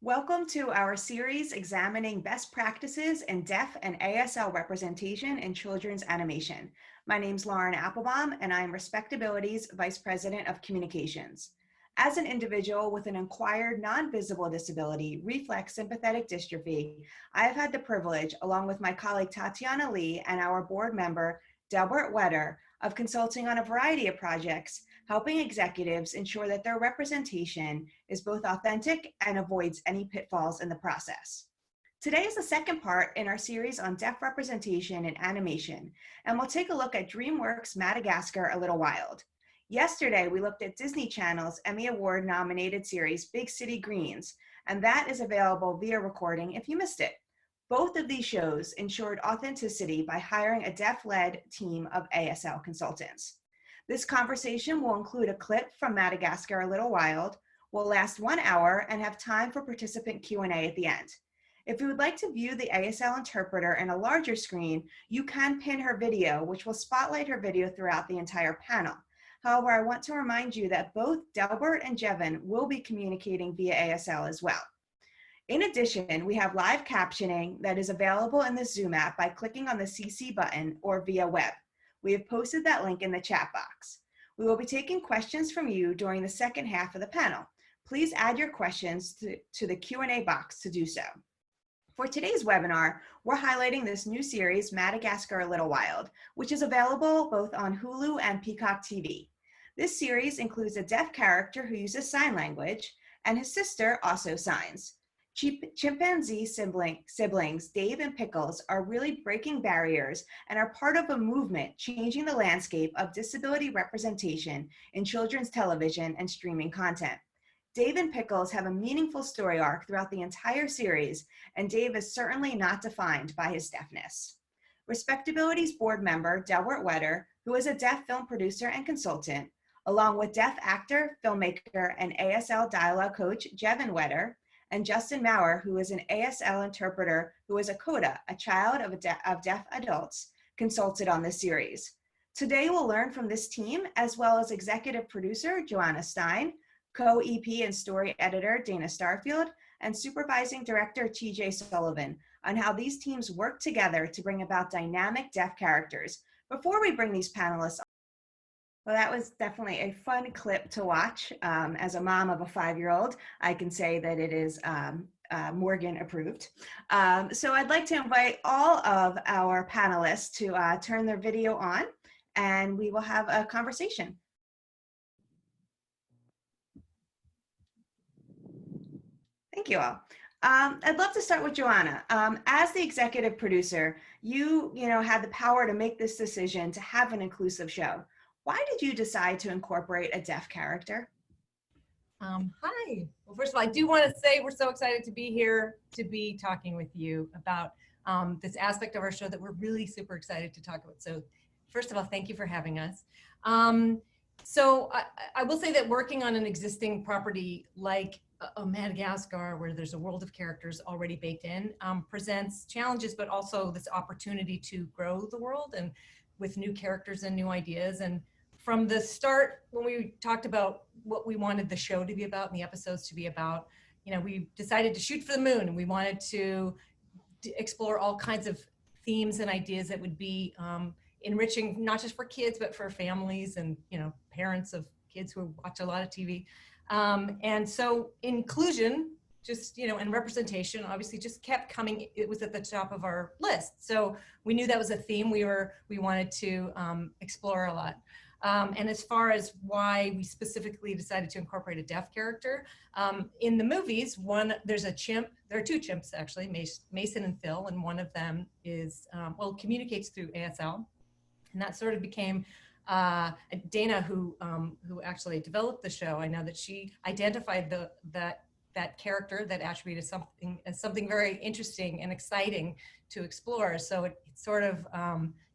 Welcome to our series examining best practices in deaf and ASL representation in children's animation. My name's Lauren Applebaum, and I'm RespectAbility's Vice President of Communications. As an individual with an acquired non-visible disability, reflex sympathetic dystrophy, I have had the privilege, along with my colleague Tatiana Lee and our board member, Delbert Whetter, of consulting on a variety of projects, helping executives ensure that their representation is both authentic and avoids any pitfalls in the process. Today is the second part in our series on deaf representation in animation, and we'll take a look at DreamWorks' Madagascar a Little Wild. Yesterday, we looked at Disney Channel's Emmy Award nominated series, Big City Greens, and that is available via recording if you missed it. Both of these shows ensured authenticity by hiring a deaf-led team of ASL consultants. This conversation will include a clip from Madagascar a Little Wild, will last 1 hour, and have time for participant Q&A at the end. If you would like to view the ASL interpreter in a larger screen, you can pin her video, which will spotlight her video throughout the entire panel. However, I want to remind you that both Delbert and Jevon will be communicating via ASL as well. In addition, we have live captioning that is available in the Zoom app by clicking on the CC button or via web. We have posted that link in the chat box. We will be taking questions from you during the second half of the panel. Please add your questions to the Q&A box to do so. For today's webinar, we're highlighting this new series, Madagascar a Little Wild, which is available both on Hulu and Peacock TV. This series includes a deaf character who uses sign language, and his sister also signs. Chimpanzee siblings Dave and Pickles are really breaking barriers and are part of a movement changing the landscape of disability representation in children's television and streaming content. Dave and Pickles have a meaningful story arc throughout the entire series, and Dave is certainly not defined by his deafness. RespectAbility's board member, Delbert Whetter, who is a deaf film producer and consultant, along with deaf actor, filmmaker, and ASL dialogue coach, Jevon Whetter, and Justin Maurer, who is an ASL interpreter who is a CODA, a child of deaf adults, consulted on this series. Today, we'll learn from this team, as well as executive producer Johanna Stein, co-EP and story editor Dana Starfield, and supervising director TJ Sullivan, on how these teams work together to bring about dynamic deaf characters. Before we bring these panelists on, well, that was definitely a fun clip to watch. As a mom of a 5-year-old, I can say that it is Morgan approved. So I'd like to invite all of our panelists to turn their video on, and we will have a conversation. Thank you all. I'd love to start with Johanna. As the executive producer, you had the power to make this decision to have an inclusive show. Why did you decide to incorporate a deaf character? Hi. Well, first of all, I do want to say we're so excited to be here to be talking with you about this aspect of our show that we're really super excited to talk about. So first of all, thank you for having us. So I will say that working on an existing property like Madagascar, where there's a world of characters already baked in, presents challenges, but also this opportunity to grow the world and with new characters and new ideas. And from the start, when we talked about what we wanted the show to be about and the episodes to be about, we decided to shoot for the moon, and we wanted to explore all kinds of themes and ideas that would be enriching, not just for kids, but for families and, parents of kids who watch a lot of TV. And so inclusion, and representation obviously just kept coming. It was at the top of our list. So we knew that was a theme we wanted to explore a lot. And as far as why we specifically decided to incorporate a deaf character, in the movies, there's a chimp. There are 2 chimps actually, Mason and Phil, and one of them is communicates through ASL, and that sort of became Dana, who actually developed the show. I know that she identified that character, that attribute, as something very interesting and exciting to explore. So it sort of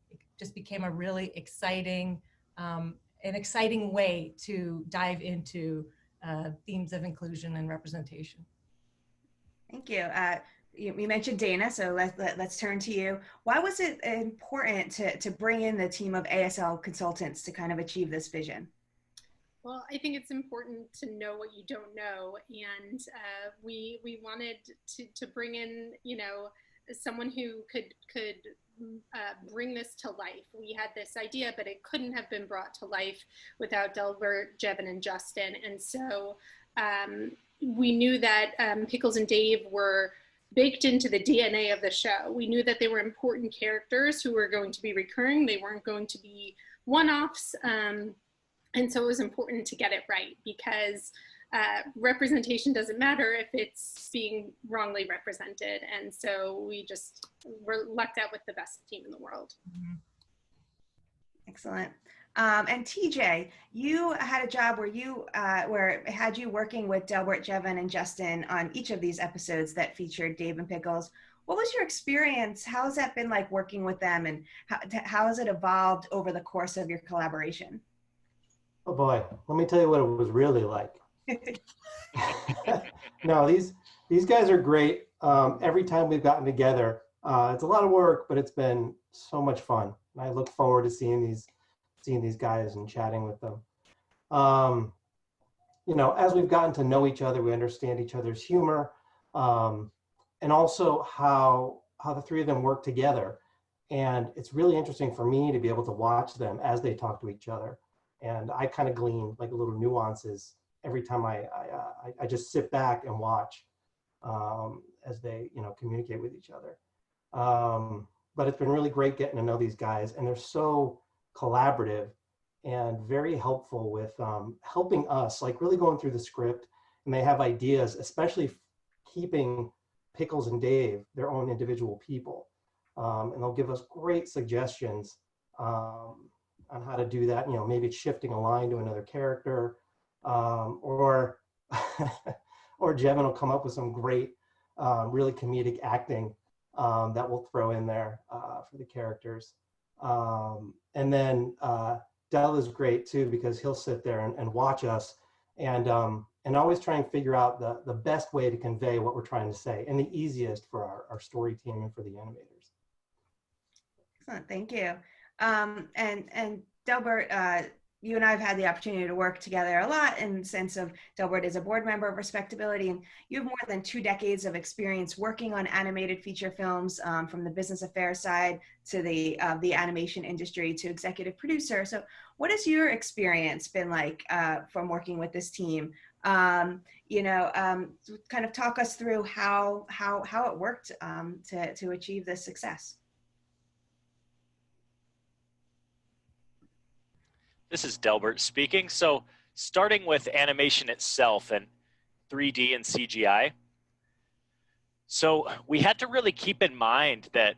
it just became a really exciting way to dive into themes of inclusion and representation. Thank you. You mentioned Dana, so let's turn to you. Why was it important to bring in the team of ASL consultants to kind of achieve this vision? Well, I think it's important to know what you don't know, and we wanted to bring in, you know, someone who could bring this to life. We had this idea, but it couldn't have been brought to life without Delbert, Jevon, and Justin. And so we knew that Pickles and Dave were baked into the DNA of the show. We knew that they were important characters who were going to be recurring. They weren't going to be one-offs. And so it was important to get it right, because representation doesn't matter if it's being wrongly represented. And so we're lucked out with the best team in the world. Excellent. And TJ, you had a job where where it had you working with Delbert, Jevon, and Justin on each of these episodes that featured Dave and Pickles. What was your experience? How has that been like working with them, and how has it evolved over the course of your collaboration? Oh boy, let me tell you what it was really like. No, these guys are great. Every time we've gotten together, it's a lot of work, but it's been so much fun. And I look forward to seeing these guys and chatting with them. You know, as we've gotten to know each other, we understand each other's humor, and also how the three of them work together. And it's really interesting for me to be able to watch them as they talk to each other. And I kind of glean like little nuances every time I just sit back and watch as they, you know, communicate with each other. But it's been really great getting to know these guys, and they're so collaborative and very helpful with helping us, like really going through the script, and they have ideas, especially keeping Pickles and Dave their own individual people. And they'll give us great suggestions on how to do that. You know, maybe it's shifting a line to another character, or or Jevon will come up with some great, really comedic acting that we'll throw in there for the characters. And then Del is great too, because he'll sit there and watch us and always try and figure out the best way to convey what we're trying to say, and the easiest for our story team and for the animators. Excellent, thank you. And Delbert, you and I have had the opportunity to work together a lot, in the sense of Delbert is a board member of RespectAbility, and you have more than 2 decades of experience working on animated feature films, from the business affairs side to the animation industry to executive producer. So what has your experience been like from working with this team? You know, kind of talk us through how it worked to achieve this success. This is Delbert speaking. So starting with animation itself and 3D and CGI. So we had to really keep in mind that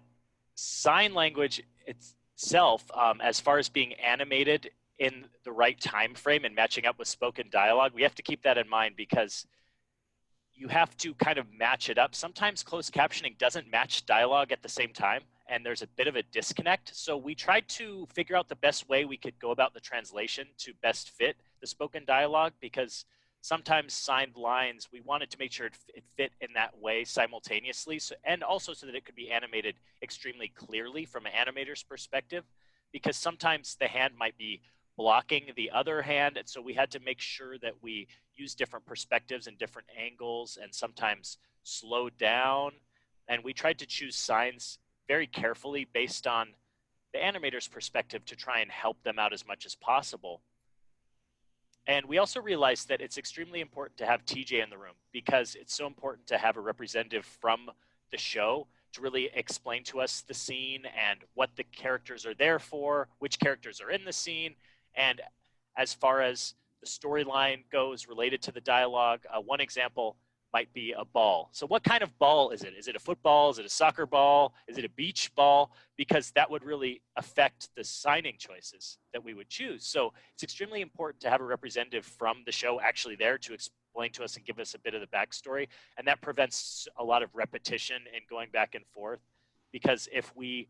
sign language itself, as far as being animated in the right time frame and matching up with spoken dialogue, we have to keep that in mind, because you have to kind of match it up. Sometimes closed captioning doesn't match dialogue at the same time, and there's a bit of a disconnect. So we tried to figure out the best way we could go about the translation to best fit the spoken dialogue, because sometimes signed lines, we wanted to make sure it fit in that way simultaneously, and also so that it could be animated extremely clearly from an animator's perspective, because sometimes the hand might be blocking the other hand, and so we had to make sure that we use different perspectives and different angles, and sometimes slow down. And we tried to choose signs very carefully based on the animator's perspective to try and help them out as much as possible. And we also realized that it's extremely important to have TJ in the room, because it's so important to have a representative from the show to really explain to us the scene and what the characters are there for, which characters are in the scene, and as far as the storyline goes related to the dialogue. One example might be a ball. So what kind of ball is it? Is it a football? Is it a soccer ball? Is it a beach ball? Because that would really affect the signing choices that we would choose. So it's extremely important to have a representative from the show actually there to explain to us and give us a bit of the backstory. And that prevents a lot of repetition and going back and forth. Because if we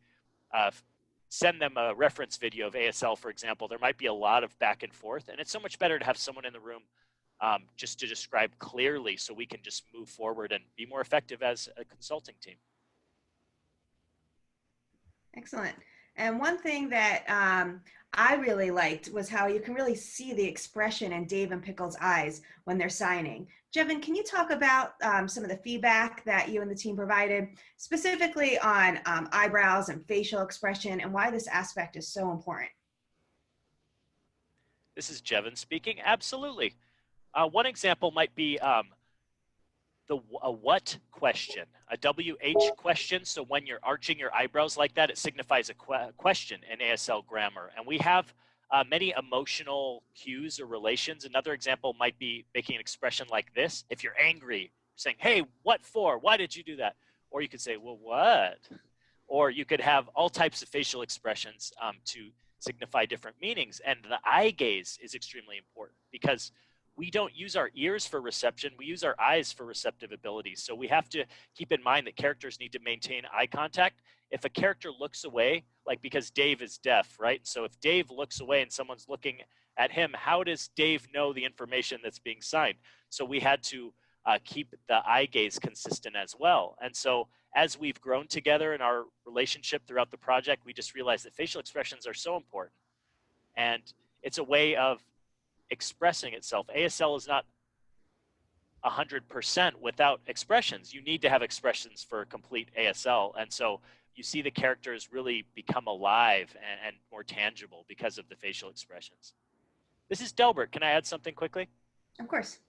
send them a reference video of ASL, for example, there might be a lot of back and forth. And it's so much better to have someone in the room just to describe clearly, so we can just move forward and be more effective as a consulting team. Excellent. And one thing that I really liked was how you can really see the expression in Dave and Pickles' eyes when they're signing. Jevon, can you talk about some of the feedback that you and the team provided, specifically on eyebrows and facial expression, and why this aspect is so important? This is Jevon speaking. Absolutely. One example might be a what question, a WH question. So when you're arching your eyebrows like that, it signifies a question in ASL grammar. And we have many emotional cues or relations. Another example might be making an expression like this. If you're angry, saying, hey, what for? Why did you do that? Or you could say, well, what? Or you could have all types of facial expressions to signify different meanings. And the eye gaze is extremely important because we don't use our ears for reception, we use our eyes for receptive abilities. So we have to keep in mind that characters need to maintain eye contact. If a character looks away, like because Dave is deaf, right? So if Dave looks away and someone's looking at him, how does Dave know the information that's being signed? So we had to keep the eye gaze consistent as well. And so as we've grown together in our relationship throughout the project, we just realized that facial expressions are so important. And it's a way of expressing itself. ASL is not 100% without expressions. You need to have expressions for complete ASL. And so you see the characters really become alive and more tangible because of the facial expressions. This is Delbert. Can I add something quickly? Of course.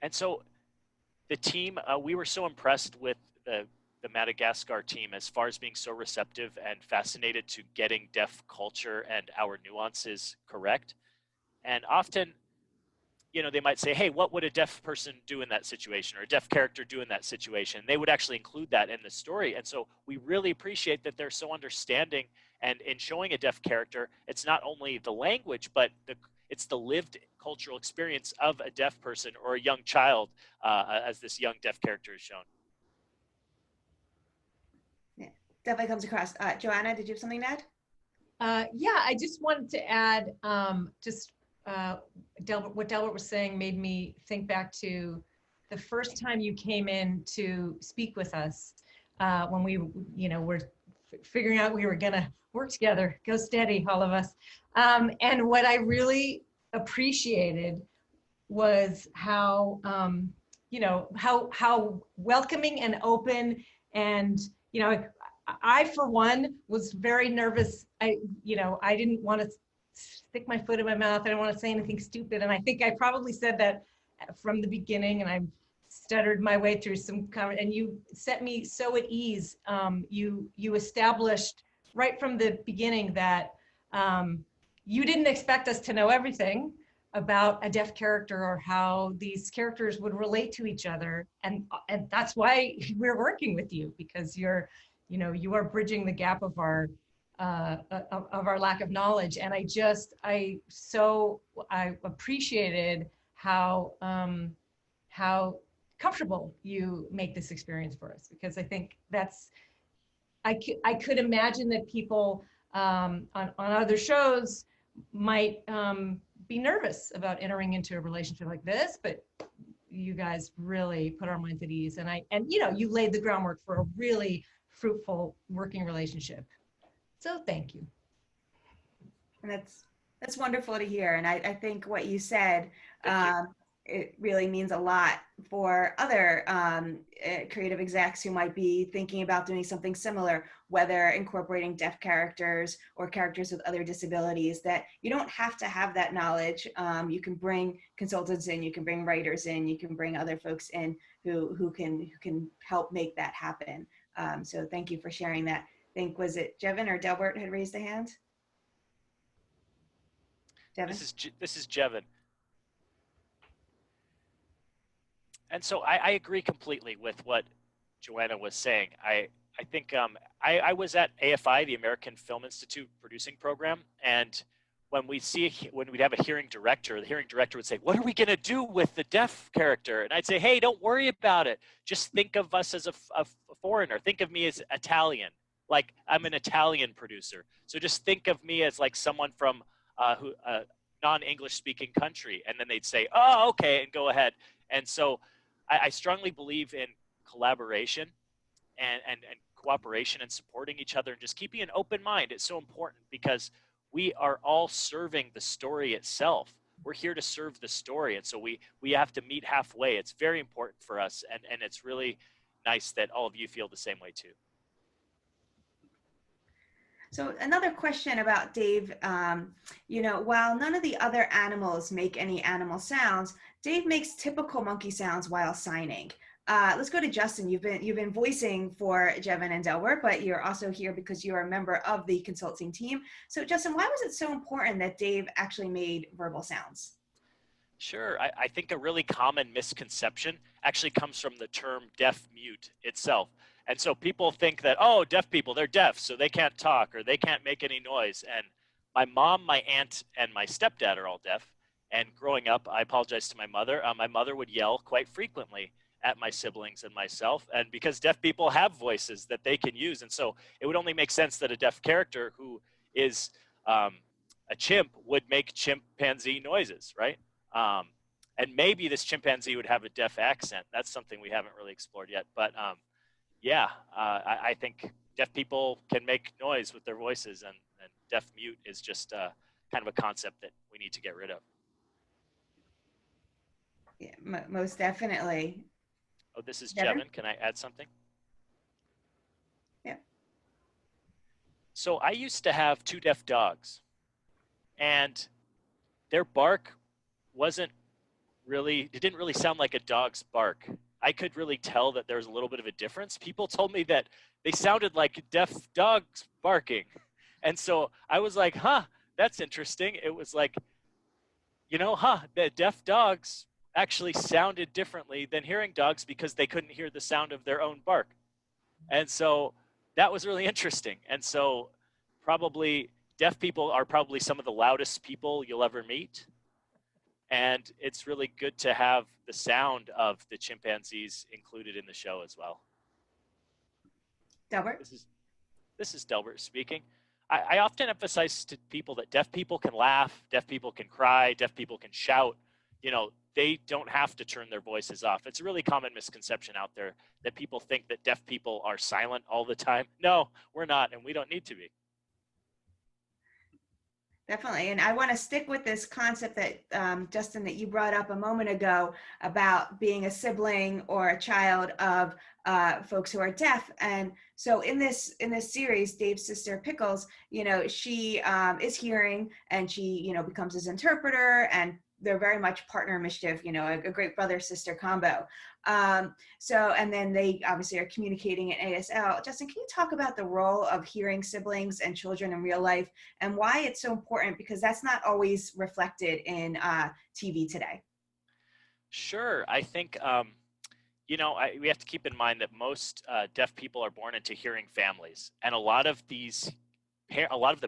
And so the team, we were so impressed with the Madagascar team as far as being so receptive and fascinated to getting deaf culture and our nuances correct. And often, you know, they might say, hey, what would a deaf person do in that situation, or a deaf character do in that situation? They would actually include that in the story. And so we really appreciate that they're so understanding. And in showing a deaf character, it's not only the language, but it's the lived cultural experience of a deaf person or a young child, as this young deaf character is shown. Definitely comes across. Johanna, did you have something to add? Yeah, I just wanted to add, what Delbert was saying made me think back to the first time you came in to speak with us when we, were figuring out we were gonna work together, go steady, all of us. And what I really appreciated was how, how welcoming and open, and, I, for one, was very nervous. I didn't want to stick my foot in my mouth. I didn't want to say anything stupid. And I think I probably said that from the beginning, and I stuttered my way through some comment, and you set me so at ease. You established right from the beginning that you didn't expect us to know everything about a deaf character or how these characters would relate to each other. And that's why we're working with you, because you are bridging the gap of our lack of knowledge. And I appreciated how comfortable you make this experience for us, because I think I could imagine that people on other shows might be nervous about entering into a relationship like this, but you guys really put our minds at ease. And you laid the groundwork for a really fruitful working relationship. So thank you. And that's wonderful to hear. And I think what you said, it really means a lot for other creative execs who might be thinking about doing something similar, whether incorporating deaf characters or characters with other disabilities, that you don't have to have that knowledge. You can bring consultants in, you can bring writers in, you can bring other folks in who can help make that happen. So thank you for sharing that. I think, was it Jevon or Delbert had raised a hand? Jevon? This is Jevon. And so I agree completely with what Johanna was saying. I think I was at AFI, the American Film Institute producing program, and when we'd have a hearing director, the hearing director would say, what are we going to do with the deaf character? And I'd say, hey, don't worry about it. Just think of us as a foreigner. Think of me as Italian. Like, I'm an Italian producer. So just think of me as like someone from a non-English speaking country. And then they'd say, oh, okay, and go ahead. And so I strongly believe in collaboration and cooperation and supporting each other and just keeping an open mind. It's so important because we are all serving the story itself. We're here to serve the story. And so we have to meet halfway. It's very important for us. And it's really nice that all of you feel the same way too. So another question about Dave, while none of the other animals make any animal sounds, Dave makes typical monkey sounds while signing. Let's go to Justin. You've been voicing for Jevon and Delbert, but you're also here because you're a member of the consulting team. So Justin, why was it so important that Dave actually made verbal sounds? Sure. I think a really common misconception actually comes from the term deaf mute itself. And so people think that, oh, deaf people, they're deaf, so they can't talk or they can't make any noise. And my mom, my aunt, and my stepdad are all deaf. And growing up, I apologize to my mother. My mother would yell quite frequently at my siblings and myself. And because deaf people have voices that they can use. And so it would only make sense that a deaf character who is a chimp would make chimpanzee noises, right? And maybe this chimpanzee would have a deaf accent. That's something we haven't really explored yet. But I think deaf people can make noise with their voices, and deaf mute is just kind of a concept that we need to get rid of. Yeah, most definitely. Oh, this is Jevon? Jevon. Can I add something? Yeah. So I used to have 2 deaf dogs, and their bark it didn't really sound like a dog's bark. I could really tell that there was a little bit of a difference. People told me that they sounded like deaf dogs barking. And so I was like, huh, that's interesting. It was like, the deaf dogs actually sounded differently than hearing dogs because they couldn't hear the sound of their own bark. And so that was really interesting. And so probably deaf people are probably some of the loudest people you'll ever meet. And it's really good to have the sound of the chimpanzees included in the show as well. Delbert? This is Delbert speaking. I often emphasize to people that deaf people can laugh, deaf people can cry, deaf people can shout. They don't have to turn their voices off. It's a really common misconception out there that people think that deaf people are silent all the time. No, we're not, and we don't need to be. Definitely. And I want to stick with this concept that, Justin, that you brought up a moment ago about being a sibling or a child of folks who are deaf. And so in this series, Dave's sister Pickles, she is hearing, and she, becomes his interpreter, and they're very much partner in mischief, a great brother-sister combo. And then they obviously are communicating in ASL. Justin, can you talk about the role of hearing siblings and children in real life and why it's so important? Because that's not always reflected in TV today. Sure. I think, we have to keep in mind that most deaf people are born into hearing families. And a lot of the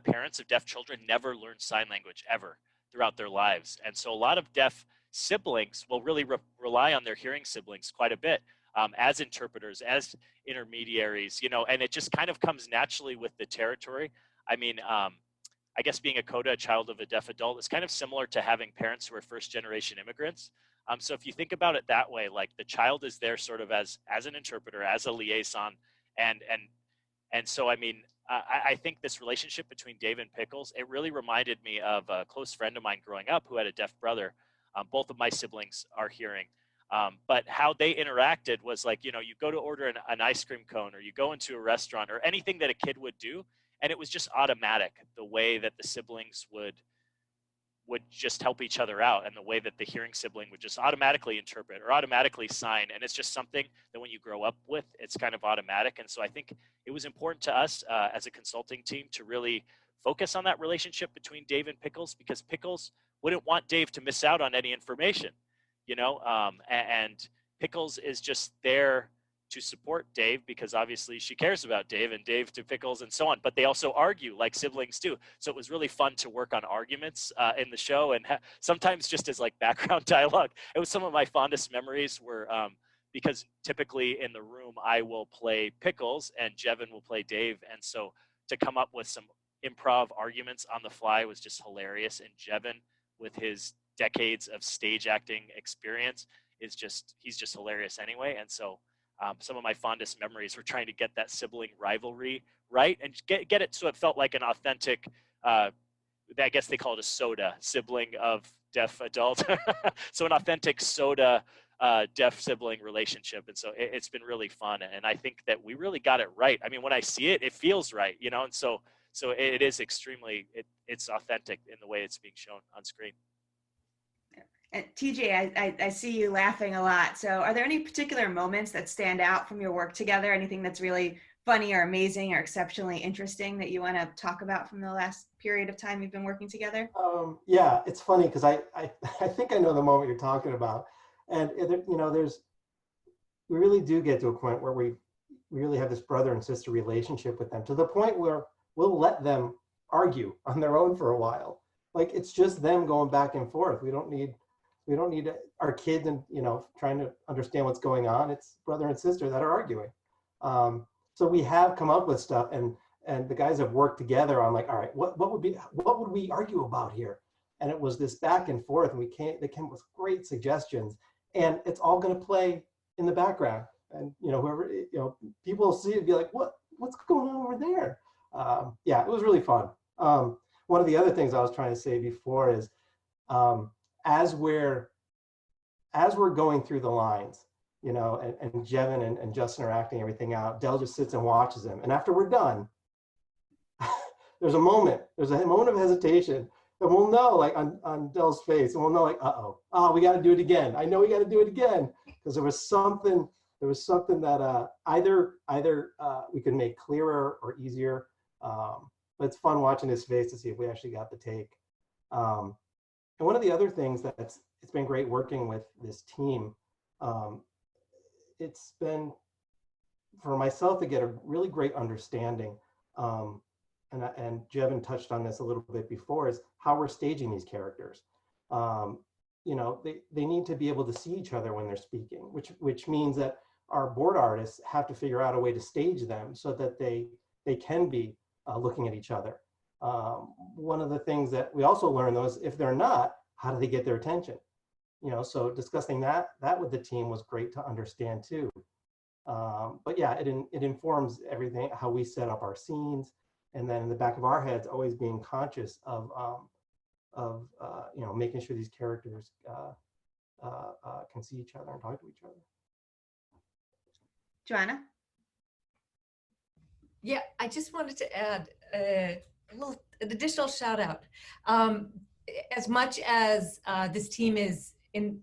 parents of deaf children never learn sign language ever throughout their lives. And so a lot of deaf siblings will really rely on their hearing siblings quite a bit as interpreters, as intermediaries, and it just kind of comes naturally with the territory. I mean, I guess being a CODA, a child of a deaf adult, is kind of similar to having parents who are first-generation immigrants. So if you think about it that way, like the child is there sort of as an interpreter, as a liaison, and so, I mean, I think this relationship between Dave and Pickles, it really reminded me of a close friend of mine growing up who had a deaf brother. Both of my siblings are hearing. But how they interacted was like, you go to order an ice cream cone, or you go into a restaurant, or anything that a kid would do, and it was just automatic, the way that the siblings would just help each other out, and the way that the hearing sibling would just automatically interpret or automatically sign. And it's just something that when you grow up with, it's kind of automatic. And so I think it was important to us as a consulting team to really focus on that relationship between Dave and Pickles, because Pickles wouldn't want Dave to miss out on any information, and Pickles is just there to support Dave because obviously she cares about Dave, and Dave to Pickles, and so on. But they also argue like siblings do. So it was really fun to work on arguments in the show, and sometimes just as like background dialogue. It was some of my fondest memories were because typically in the room I will play Pickles and Jevon will play Dave. And so to come up with some improv arguments on the fly was just hilarious. And Jevon, with his decades of stage acting experience, he's just hilarious anyway. And so some of my fondest memories were trying to get that sibling rivalry right and get it so it felt like an authentic, I guess they call it a soda sibling of deaf adult. So an authentic soda deaf sibling relationship. And so it's been really fun. And I think that we really got it right. I mean, when I see it, it feels right, you know? And so it is extremely, it's authentic in the way it's being shown on screen. And TJ, I see you laughing a lot. So are there any particular moments that stand out from your work together? Anything that's really funny or amazing or exceptionally interesting that you want to talk about from the last period of time you've been working together? Yeah, it's funny because I think I know the moment you're talking about. And, you know, we really do get to a point where we really have this brother and sister relationship with them, to the point where we'll let them argue on their own for a while. Like, it's just them going back and forth. We don't need our kids and, you know, trying to understand what's going on. It's brother and sister that are arguing. So we have come up with stuff, and the guys have worked together on, like, all right, what would we argue about here? And it was this back and forth, and they came with great suggestions, and it's all going to play in the background. And, you know, whoever, you know, people will see it and be like, what's going on over there? Yeah, it was really fun. One of the other things I was trying to say before is, as we're going through the lines, you know, and Jevon and Justin are acting everything out, Del just sits and watches them. And after we're done, there's a moment of hesitation, and we'll know, like, on Del's face, and we'll know, like, we got to do it again. I know we got to do it again, because there was something that either we could make clearer or easier. But it's fun watching his face to see if we actually got the take. And one of the other things it's been great working with this team. It's been, for myself, to get a really great understanding. And Jevon touched on this a little bit before, is how we're staging these characters. You know, they need to be able to see each other when they're speaking, which means that our board artists have to figure out a way to stage them so that they can be looking at each other. One of the things that we also learn, though, is if they're not, how do they get their attention? You know, so discussing that with the team was great to understand too. But yeah, it informs everything, how we set up our scenes, and then in the back of our heads, always being conscious of you know, making sure these characters can see each other and talk to each other. Johanna? Yeah, I just wanted to add an additional shout out. As much as this team is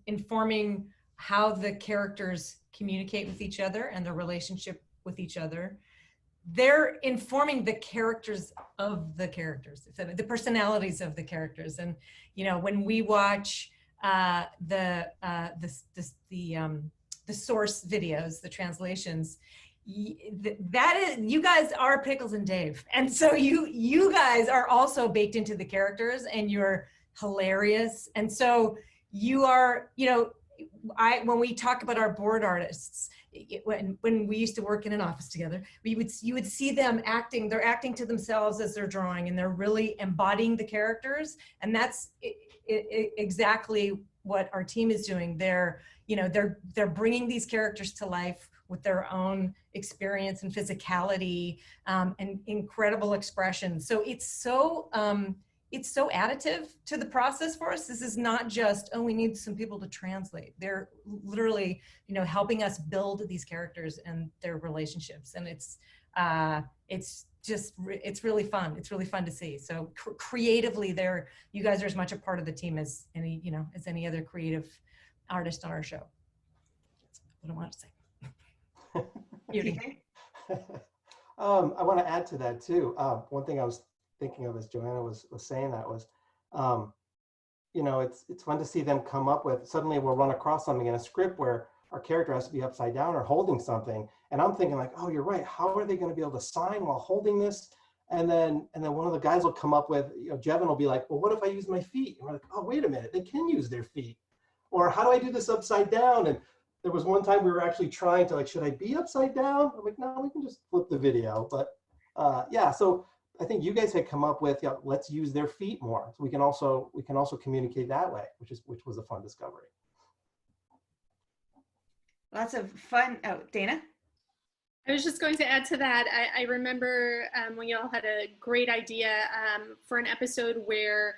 informing how the characters communicate with each other and their relationship with each other, they're informing the characters of the characters, the personalities of the characters. And, you know, when we watch the source videos, the translations, that is, you guys are Pickles and Dave, and so you guys are also baked into the characters, and you're hilarious. And so you are, you know, when we talk about our board artists, when we used to work in an office together, you would see them acting. They're acting to themselves as they're drawing, and they're really embodying the characters. And that's exactly what our team is doing. They're bringing these characters to life with their own experience and physicality, and incredible expression. So it's so additive to the process for us. This is not just, we need some people to translate. They're literally, you know, helping us build these characters and their relationships. And it's really fun. It's really fun to see. So creatively, you guys are as much a part of the team as any other creative artist on our show. That's what I want to say. Beauty. I want to add to that too. One thing I was thinking of as Johanna was saying that was, you know, it's fun to see them come up with, suddenly we'll run across something in a script where our character has to be upside down or holding something. And I'm thinking, like, oh, you're right. How are they going to be able to sign while holding this? And then one of the guys will come up with, you know, Jevon will be like, well, what if I use my feet? And we're like, oh, wait a minute, they can use their feet. Or how do I do this upside down? And there was one time we were actually trying to, like, should I be upside down? I'm like, no, we can just flip the video. But yeah, so I think you guys had come up with, you know, let's use their feet more. So we can also communicate that way, which was a fun discovery. lots of fun. Oh, Dana? I was just going to add to that. I remember when y'all had a great idea for an episode where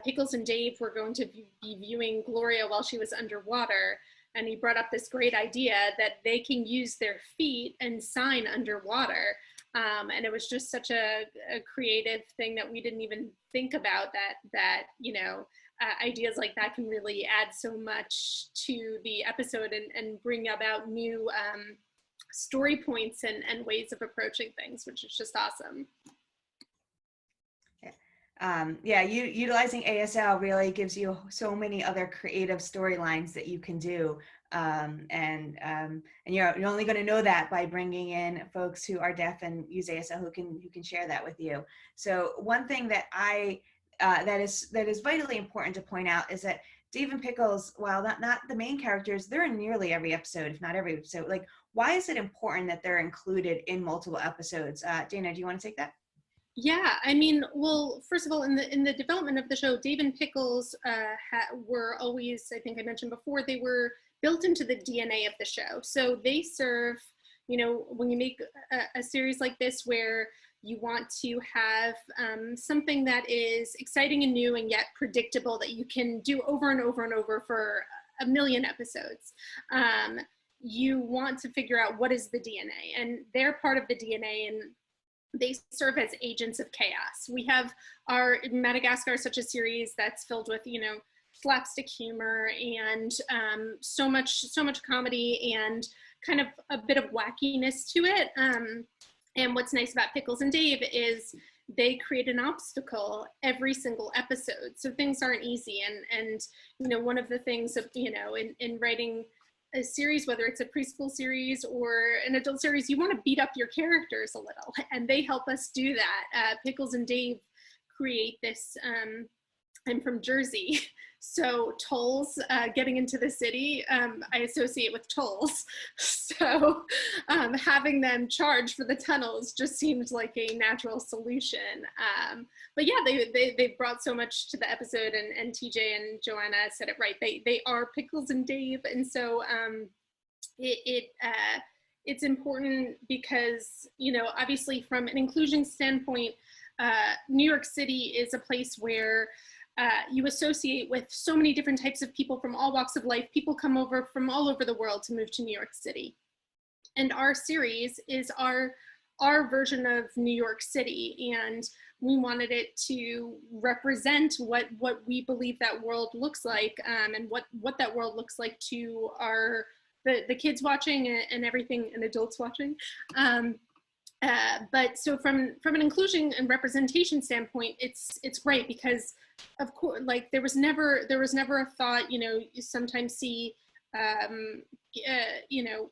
Pickles and Dave were going to be viewing Gloria while she was underwater. And he brought up this great idea that they can use their feet and sign underwater. And it was just such a creative thing that we didn't even think about, that you know, ideas like that can really add so much to the episode and bring about new story points and ways of approaching things, which is just awesome. Yeah, utilizing ASL really gives you so many other creative storylines that you can do, and you're only going to know that by bringing in folks who are deaf and use ASL who can share that with you. So one thing that that is vitally important to point out is that Dave and Pickles, while not the main characters, they're in nearly every episode, if not every episode. Like, why is it important that they're included in multiple episodes? Dana, do you want to take that? Yeah, I mean, well, first of all, in the development of the show, Dave and Pickles were always, I think I mentioned before, they were built into the DNA of the show. So they serve, you know, when you make a series like this where you want to have something that is exciting and new and yet predictable that you can do over and over and over for a million episodes. You want to figure out what is the DNA, and they're part of the DNA, and they serve as agents of chaos. We have our Madagascar, such a series that's filled with, you know, slapstick humor and so much comedy and kind of a bit of wackiness to it. And what's nice about Pickles and Dave is they create an obstacle every single episode. So things aren't easy. And you know, one of the things of, you know, in writing a series, whether it's a preschool series or an adult series, you want to beat up your characters a little, and they help us do that. Pickles and Dave create this, I'm from Jersey, so tolls, getting into the city, I associate with tolls. So having them charge for the tunnels just seemed like a natural solution. But yeah, they brought so much to the episode, and TJ and Johanna said it right. They are Pickles and Dave, and so it's important because, you know, obviously from an inclusion standpoint, New York City is a place where you associate with so many different types of people from all walks of life. People come over from all over the world to move to New York City. And our series is our version of New York City. And we wanted it to represent what we believe that world looks like, and what that world looks like to the kids watching and everything, and adults watching. But so from an inclusion and representation standpoint, it's great because, of course, like there was never a thought, you know, you sometimes see, you know,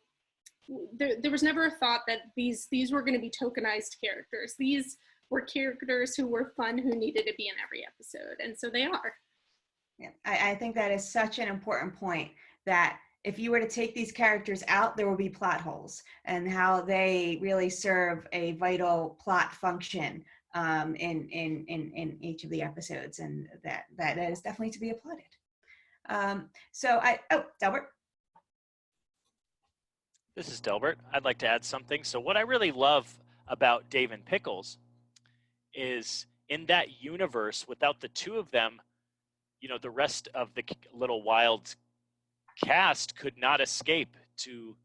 there was never a thought that these were going to be tokenized characters. These were characters who were fun, who needed to be in every episode, and so they are. Yeah, I think that is such an important point, that if you were to take these characters out, there will be plot holes, and how they really serve a vital plot function in each of the episodes, and that is definitely to be applauded. Delbert. This is Delbert. I'd like to add something. So what I really love about Dave and Pickles is in that universe, without the two of them, you know, the rest of the little wild cast could not escape to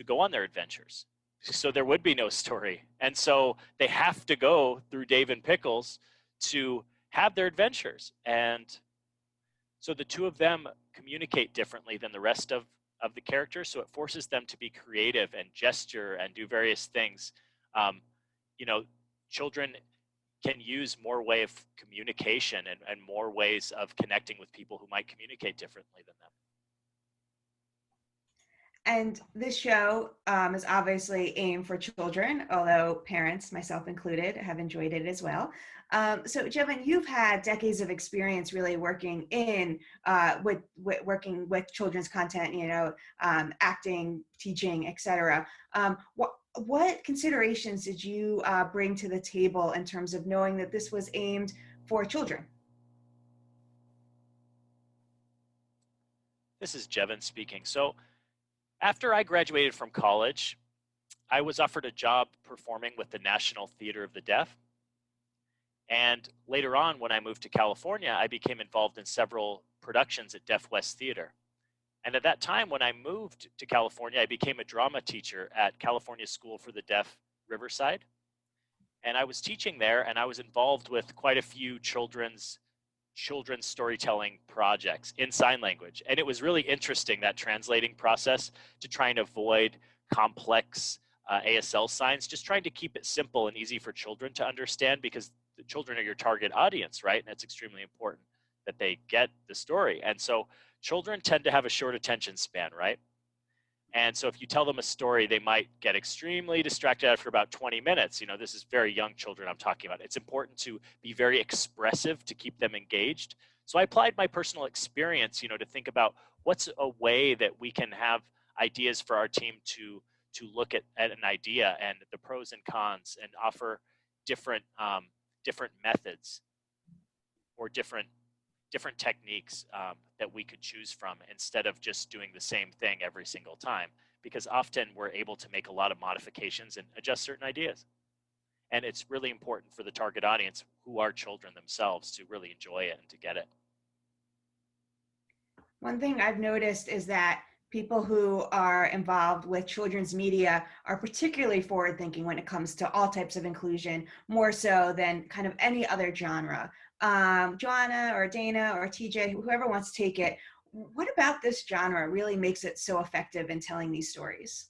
go on their adventures. So there would be no story. And so they have to go through Dave and Pickles to have their adventures. And so the two of them communicate differently than the rest of the characters. So it forces them to be creative and gesture and do various things. You know, children can use more way of communication and more ways of connecting with people who might communicate differently than them. And this show is obviously aimed for children, although parents, myself included, have enjoyed it as well. So Jevon, you've had decades of experience really working working with children's content, you know, acting, teaching, etc. What considerations did you bring to the table in terms of knowing that this was aimed for children? This is Jevon speaking. So After I graduated from college, I was offered a job performing with the National Theater of the Deaf. And later on, when I moved to California, I became involved in several productions at Deaf West Theater. And at that time, when I moved to California, I became a drama teacher at California School for the Deaf, Riverside. And I was teaching there, and I was involved with quite a few children's storytelling projects in sign language. And it was really interesting, that translating process, to try and avoid complex ASL signs, just trying to keep it simple and easy for children to understand, because the children are your target audience, right? And it's extremely important that they get the story. And so children tend to have a short attention span, right? And so if you tell them a story, they might get extremely distracted after about 20 minutes. You know, this is very young children I'm talking about. It's important to be very expressive to keep them engaged. So I applied my personal experience, you know, to think about what's a way that we can have ideas for our team to look at an idea and the pros and cons, and offer different methods or different techniques that we could choose from, instead of just doing the same thing every single time, because often we're able to make a lot of modifications and adjust certain ideas. And it's really important for the target audience, who are children themselves, to really enjoy it and to get it. One thing I've noticed is that people who are involved with children's media are particularly forward-thinking when it comes to all types of inclusion, more so than kind of any other genre. Johanna or Dana or TJ, whoever wants to take it, what about this genre really makes it so effective in telling these stories?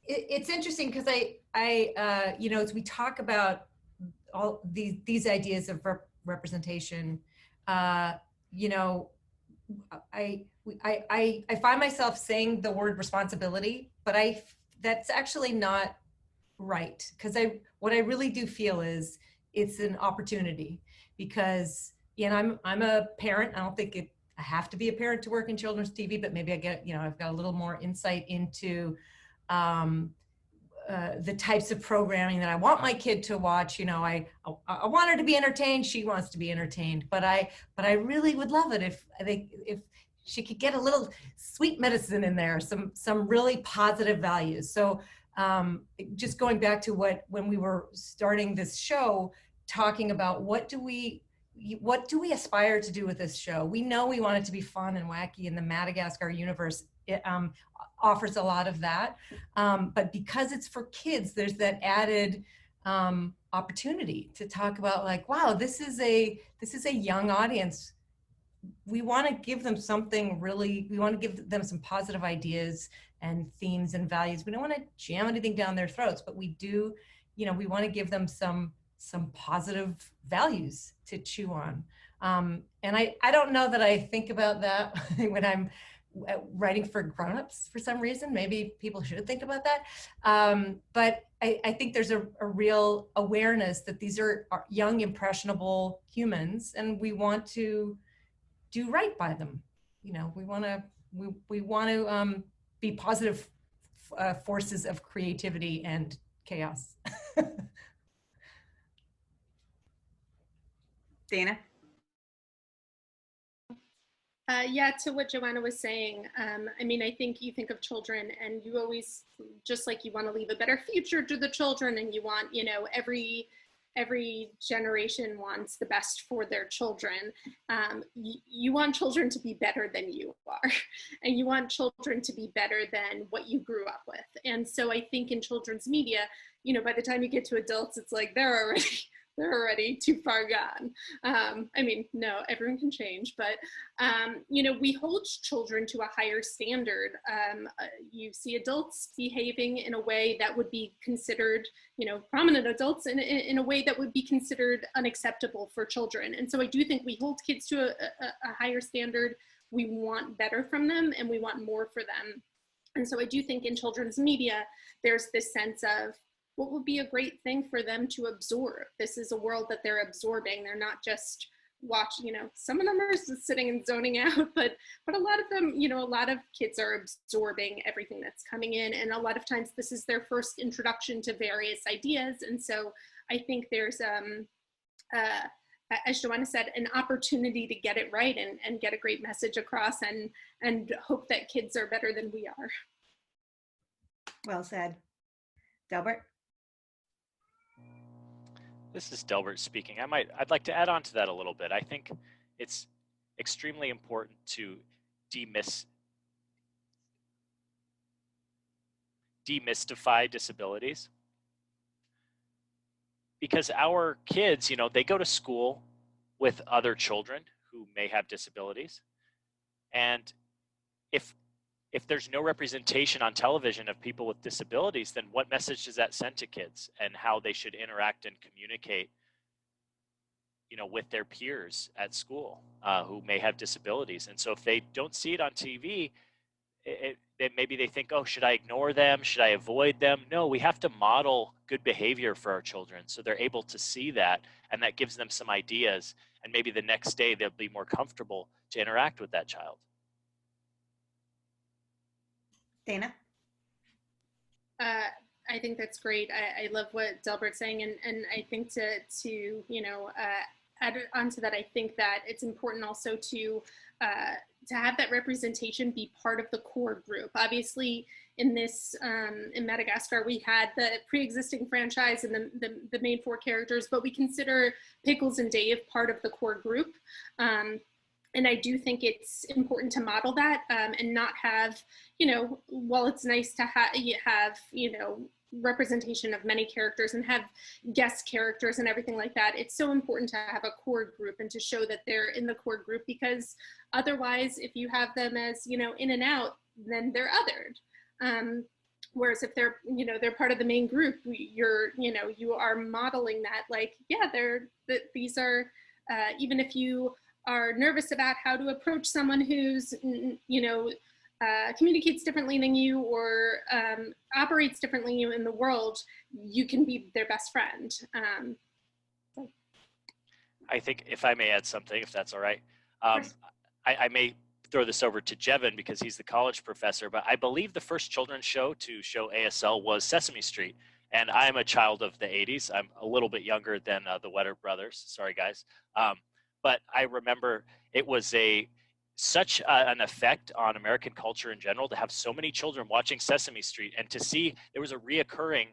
It's interesting because I you know, as we talk about all these ideas of representation, you know, I find myself saying the word responsibility, but that's actually not right, because what I really do feel is it's an opportunity, because, you know, I'm a parent. I don't think I have to be a parent to work in children's TV, but maybe I get, you know, I've got a little more insight into the types of programming that I want my kid to watch. You know, I want her to be entertained. She wants to be entertained, but I really would love it if she could get a little sweet medicine in there, some really positive values. So just going back to when we were starting this show, talking about what do we aspire to do with this show? We know we want it to be fun and wacky, and the Madagascar universe offers a lot of that. But because it's for kids, there's that added opportunity to talk about, like, wow, this is a young audience. We want to give them something really, we want to give them some positive ideas and themes and values. We don't want to jam anything down their throats, but we do, you know, we want to give them some positive values to chew on. And I don't know that I think about that when I'm writing for grownups for some reason. Maybe people should think about that. But I think there's a real awareness that these are young, impressionable humans, and we want to do right by them. You know, we want to be positive forces of creativity and chaos. Dana? Yeah, to what Johanna was saying, I mean, I think you think of children and you always, just like you want to leave a better future to the children, and you want, you know, every generation wants the best for their children. You want children to be better than you are, and you want children to be better than what you grew up with. And so I think in children's media, you know, by the time you get to adults, it's like they're already too far gone. I mean, no, everyone can change, but, you know, we hold children to a higher standard. You see adults behaving in a way that would be considered, you know, prominent adults in a way that would be considered unacceptable for children. And so I do think we hold kids to a higher standard. We want better from them, and we want more for them. And so I do think in children's media, there's this sense of, what would be a great thing for them to absorb? This is a world that they're absorbing. They're not just watching, you know, some of them are just sitting and zoning out, but a lot of them, you know, a lot of kids are absorbing everything that's coming in. And a lot of times this is their first introduction to various ideas. And so I think there's, as Johanna said, an opportunity to get it right and get a great message across, and hope that kids are better than we are. Well said. Delbert? This is Delbert speaking. I'd like to add on to that a little bit. I think it's extremely important to demystify disabilities, because our kids, they go to school with other children who may have disabilities. And if there's no representation on television of people with disabilities, then what message does that send to kids and how they should interact and communicate, with their peers at school who may have disabilities? And so if they don't see it on TV, then maybe they think, oh, should I ignore them? Should I avoid them? No, we have to model good behavior for our children so they're able to see that, and that gives them some ideas. And maybe the next day they'll be more comfortable to interact with that child. Dana? I think that's great. I love what Delbert's saying, and I think to add on to that, I think that it's important also to have that representation be part of the core group. Obviously, in Madagascar, we had the pre-existing franchise and the main four characters, but we consider Pickles and Dave part of the core group. And I do think it's important to model that and not have, while it's nice to have representation of many characters and have guest characters and everything like that, it's so important to have a core group and to show that they're in the core group, because otherwise, if you have them as, in and out, then they're othered. Whereas if they're part of the main group, you are modeling that, like, yeah, these are, even if you are nervous about how to approach someone who's, communicates differently than you or operates differently than you in the world, you can be their best friend. I think if I may add something, if that's all right, I may throw this over to Jevon because he's the college professor, but I believe the first children's show to show ASL was Sesame Street. And I'm a child of the 80s. I'm a little bit younger than the Whetter brothers. Sorry, guys. But I remember it was such an effect on American culture in general to have so many children watching Sesame Street, and to see there was a reoccurring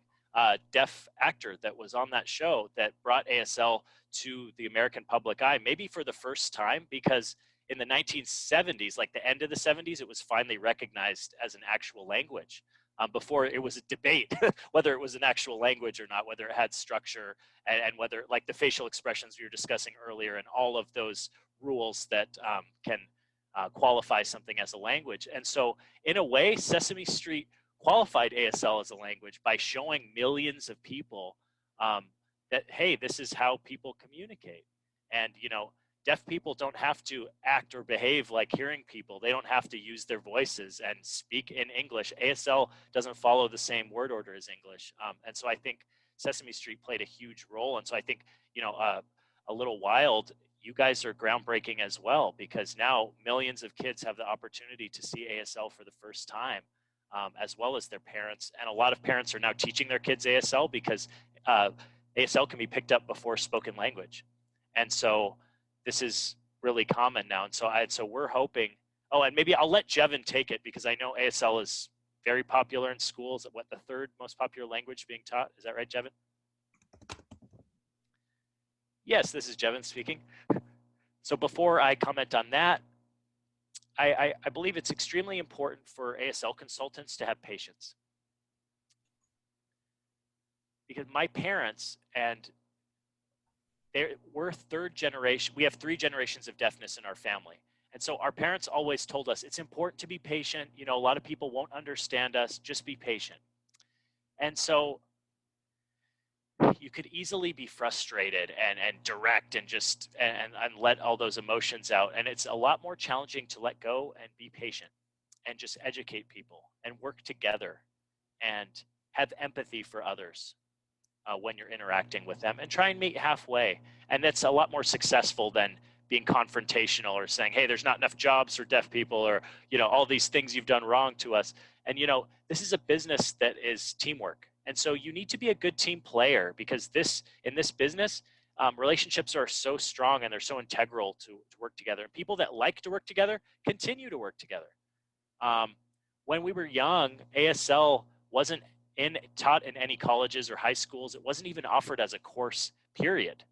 deaf actor that was on that show that brought ASL to the American public eye, maybe for the first time, because in the 1970s, like the end of the 70s, it was finally recognized as an actual language. Before, it was a debate whether it was an actual language or not, whether it had structure, and whether, like the facial expressions we were discussing earlier, and all of those rules that can qualify something as a language. And so in a way, Sesame Street qualified ASL as a language by showing millions of people that, hey, this is how people communicate. And, deaf people don't have to act or behave like hearing people. They don't have to use their voices and speak in English. ASL doesn't follow the same word order as English. And so I think Sesame Street played a huge role. And so I think, A Little Wild, you guys are groundbreaking as well, because now millions of kids have the opportunity to see ASL for the first time, as well as their parents. And a lot of parents are now teaching their kids ASL because ASL can be picked up before spoken language. And so this is really common now. And so we're hoping, and maybe I'll let Jevon take it, because I know ASL is very popular in schools. What, the third most popular language being taught? Is that right, Jevon? Yes, this is Jevon speaking. So before I comment on that, I believe it's extremely important for ASL consultants to have patience. Because my parents, and we're third generation, we have 3 generations of deafness in our family. And so our parents always told us, it's important to be patient. A lot of people won't understand us, just be patient. And so you could easily be frustrated and direct and just and let all those emotions out. And it's a lot more challenging to let go and be patient and just educate people and work together and have empathy for others when you're interacting with them, and try and meet halfway. And that's a lot more successful than being confrontational or saying, hey, there's not enough jobs for deaf people, or, all these things you've done wrong to us. And, this is a business that is teamwork. And so you need to be a good team player, because in this business, relationships are so strong and they're so integral to work together. And people that like to work together continue to work together. When we were young, ASL wasn't taught in any colleges or high schools. It wasn't even offered as a course, period.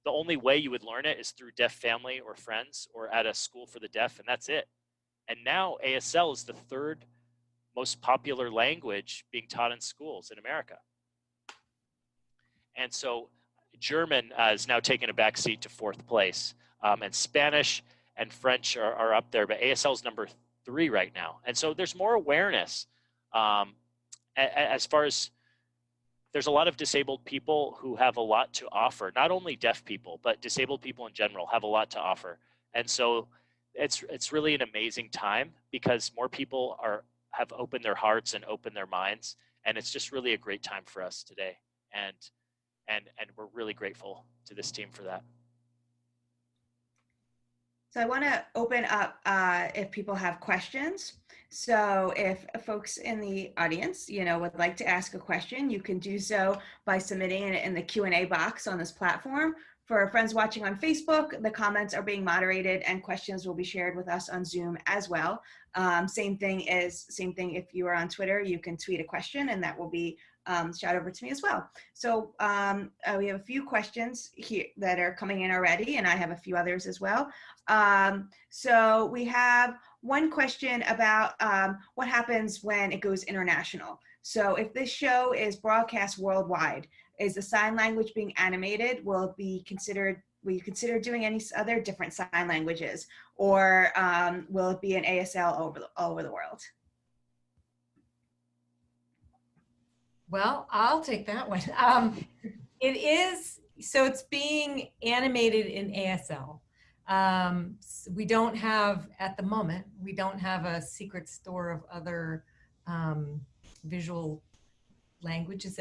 The only way you would learn it is through deaf family or friends or at a school for the deaf, and that's it. And now ASL is the third most popular language being taught in schools in America. And so German is now taking a back seat to fourth place. And Spanish and French are up there, but ASL is number 3 right now. And so there's more awareness as far as there's a lot of disabled people who have a lot to offer. Not only deaf people, but disabled people in general have a lot to offer. And so it's really an amazing time because more people have opened their hearts and opened their minds. And it's just really a great time for us today. And we're really grateful to this team for that. So I want to open up if people have questions. So if folks in the audience, would like to ask a question, you can do so by submitting it in the Q&A box on this platform. For friends watching on Facebook, the comments are being moderated and questions will be shared with us on Zoom as well. Same thing if you are on Twitter, you can tweet a question and that will be shot over to me as well. So we have a few questions here that are coming in already, and I have a few others as well. So we have one question about what happens when it goes international. So if this show is broadcast worldwide, is the sign language being animated? Will you consider doing any other different sign languages, or will it be an ASL all over the world? Well, I'll take that one. It's being animated in ASL. We don't have, at the moment, we don't have a secret store of other visual languages.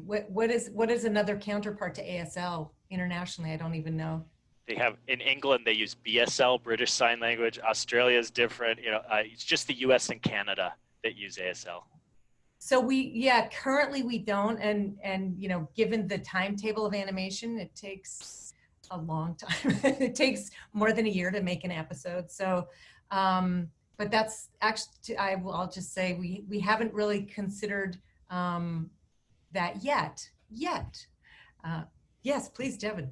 What is another counterpart to ASL internationally? I don't even know. They have, in England, they use BSL, British Sign Language. Australia is different. It's just the US and Canada that use ASL. So currently we don't, and given the timetable of animation, it takes a long time. It takes more than a year to make an episode. So, but that's actually, I'll just say we haven't really considered that yet. Yes, please, Jevon.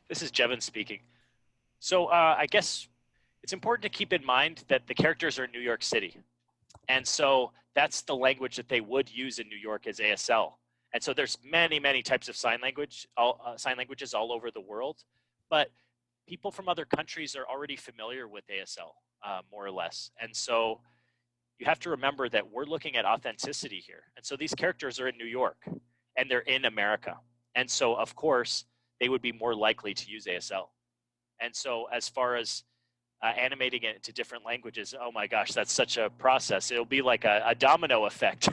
This is Jevon speaking. So I guess it's important to keep in mind that the characters are in New York City. And so that's the language that they would use in New York as ASL. And so there's many, many types of sign languages all over the world. But people from other countries are already familiar with ASL, more or less. And so you have to remember that we're looking at authenticity here. And so these characters are in New York and they're in America. And so, of course, they would be more likely to use ASL. And so as far as animating it into different languages, oh my gosh, that's such a process. It'll be like a domino effect.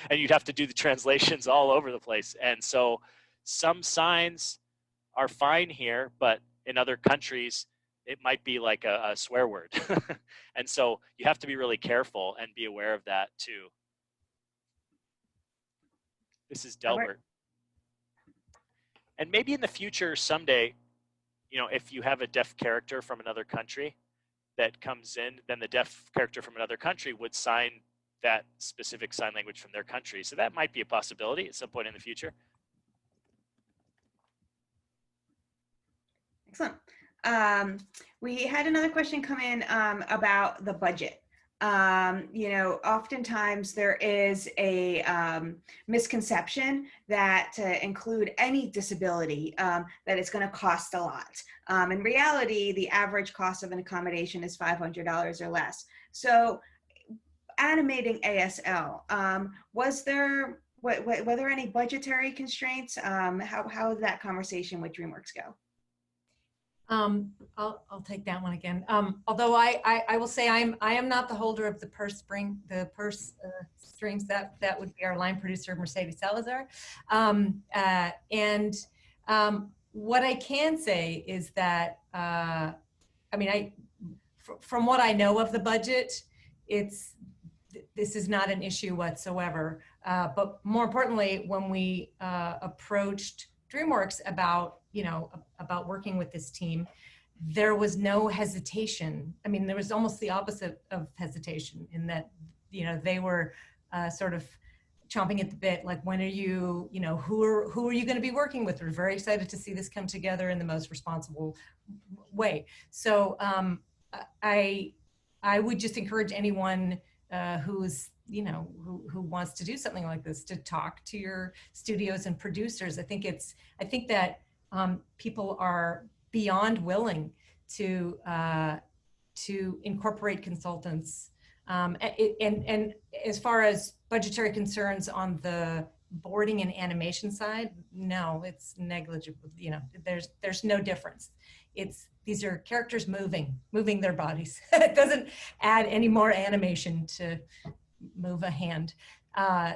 And you'd have to do the translations all over the place. And so some signs are fine here, but in other countries, it might be like a swear word. And so you have to be really careful and be aware of that too. This is Delbert. And maybe in the future, someday, if you have a deaf character from another country that comes in, then the deaf character from another country would sign that specific sign language from their country. So that might be a possibility at some point in the future. Excellent. We had another question come in about the budget. Oftentimes there is a misconception that to include any disability, that it's going to cost a lot. In reality, the average cost of an accommodation is $500 or less. So animating ASL, were there any budgetary constraints? How did that conversation with DreamWorks go? I'll take that one again. Although I will say I am not the holder of the purse strings. That would be our line producer, Mercedes Salazar. What I can say is that from what I know of the budget, this is not an issue whatsoever. But more importantly, when we approached DreamWorks about working with this team, there was no hesitation. I mean, there was almost the opposite of hesitation in that, you know, they were sort of chomping at the bit, like, when are you, you know, who are you going to be working with? We're very excited to see this come together in the most responsible way. So I would just encourage anyone who's, you know, who wants to do something like this to talk to your studios and producers. I think that people are beyond willing to incorporate consultants. And as far as budgetary concerns on the boarding and animation side, no, it's negligible. You know, there's no difference. These are characters moving their bodies. It doesn't add any more animation to move a hand.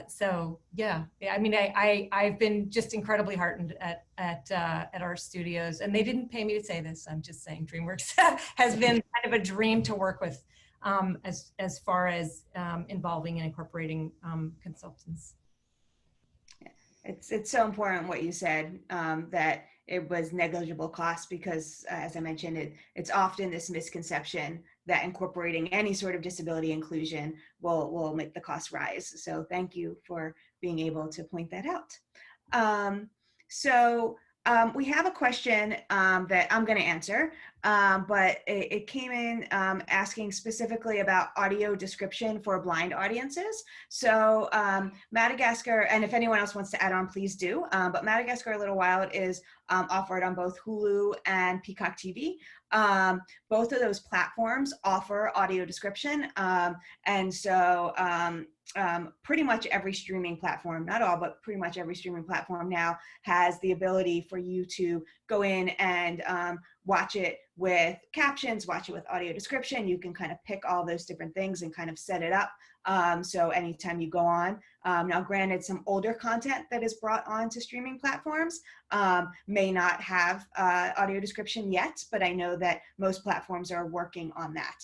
So yeah, I mean, I've been just incredibly heartened at our studios, and they didn't pay me to say this. I'm just saying DreamWorks has been kind of a dream to work with, as far as involving and incorporating consultants. It's so important what you said, that it was negligible cost, because as I mentioned, it's often this misconception that incorporating any sort of disability inclusion will make the cost rise. So thank you for being able to point that out. We have a question that I'm going to answer, but it came in asking specifically about audio description for blind audiences. So Madagascar, and if anyone else wants to add on, please do. But Madagascar A Little Wild is offered on both Hulu and Peacock TV. Both of those platforms offer audio description. And so pretty much every streaming platform, not all, but pretty much every streaming platform now has the ability for you to go in and watch it with captions, watch it with audio description. You can kind of pick all those different things and kind of set it up. So anytime you go on, now granted, some older content that is brought on to streaming platforms may not have audio description yet, but I know that most platforms are working on that.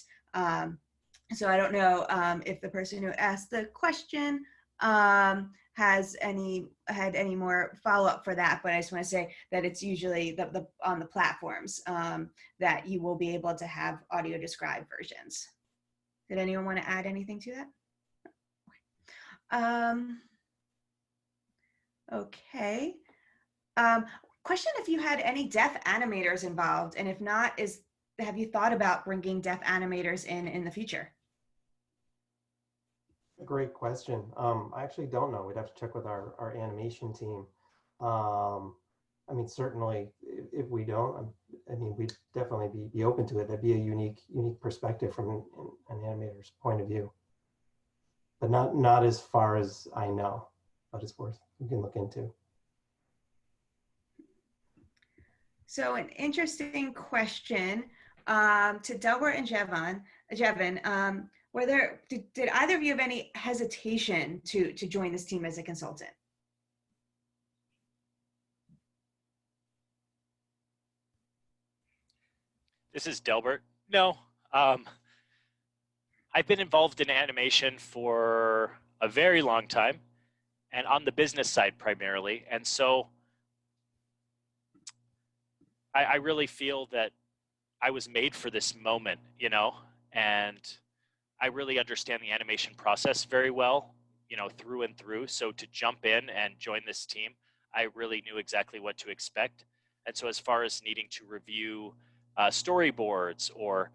So I don't know if the person who asked the question has had any more follow-up for that, but I just want to say that it's usually on the platforms that you will be able to have audio described versions. Did anyone want to add anything to that? Okay. Question if you had any deaf animators involved, and if not, have you thought about bringing deaf animators in the future? Great question. I actually don't know. We'd have to check with our animation team. I mean, certainly, if we don't, I mean, we'd definitely be open to it. That'd be a unique perspective from an animator's point of view. But not as far as I know, but it's worth we can look into. So an interesting question to Delbert and Jevon. Did either of you have any hesitation to join this team as a consultant? This is Delbert. No. I've been involved in animation for a very long time, and on the business side primarily. And so I really feel that I was made for this moment, you know, and I really understand the animation process very well, you know, through and through. So to jump in and join this team, I really knew exactly what to expect. And so as far as needing to review storyboards or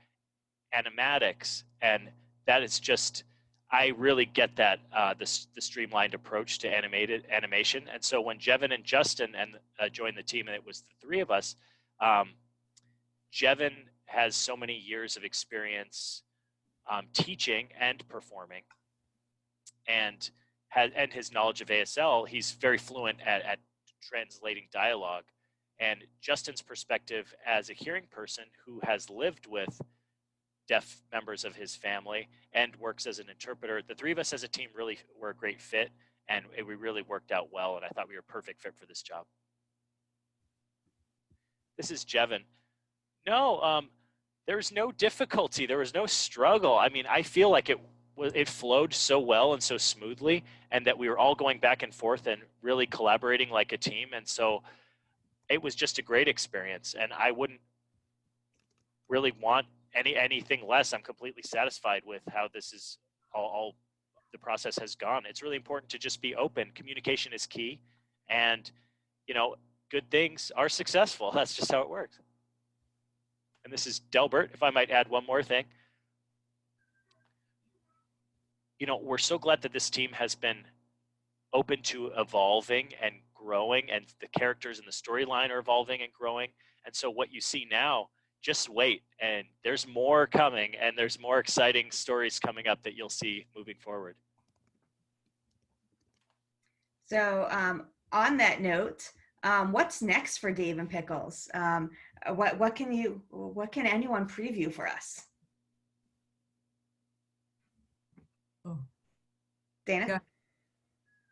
animatics, and that is just, I really get that the streamlined approach to animation. And so when Jevon and Justin joined the team, and it was the three of us, Jevon has so many years of experience teaching and performing, and his knowledge of ASL. He's very fluent at translating dialogue. And Justin's perspective as a hearing person who has lived with deaf members of his family and works as an interpreter, the three of us as a team really were a great fit, and we really worked out well, and I thought we were a perfect fit for this job. This is Jevon. No, there was no difficulty. There was no struggle. I mean, I feel like it flowed so well and so smoothly, and that we were all going back and forth and really collaborating like a team. And so it was just a great experience. And I wouldn't really want anything less. I'm completely satisfied with how this is all the process has gone. It's really important to just be open. Communication is key, and good things are successful. That's just how it works. And this is Delbert, if I might add one more thing. We're so glad that this team has been open to evolving and growing, and the characters and the storyline are evolving and growing. And so what you see now, just wait, and there's more coming, and there's more exciting stories coming up that you'll see moving forward. So on that note, what's next for Dave and Pickles? What can anyone preview for us? Oh. Dana? Yeah.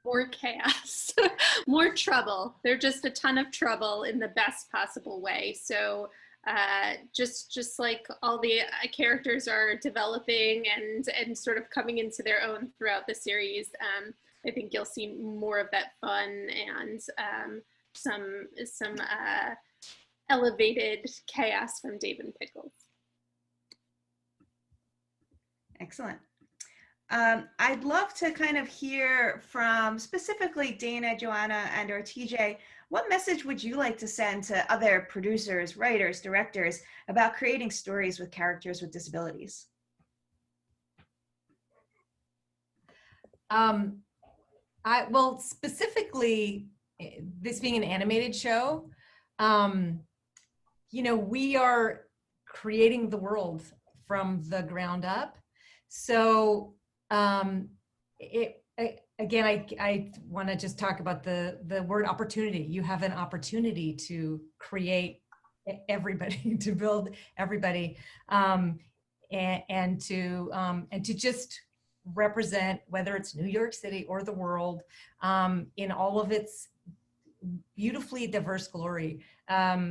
More chaos, more trouble. They're just a ton of trouble in the best possible way. So just like all the characters are developing and sort of coming into their own throughout the series, I think you'll see more of that fun and some elevated chaos from Dave and Pickles. Excellent. I'd love to kind of hear from specifically Dana, Johanna, and or TJ. What message would you like to send to other producers, writers, directors about creating stories with characters with disabilities? Well, specifically, this being an animated show, we are creating the world from the ground up. So again, I want to just talk about the word opportunity. You have an opportunity to create everybody, to build everybody, and to just represent, whether it's New York City or the world, in all of its beautifully diverse glory.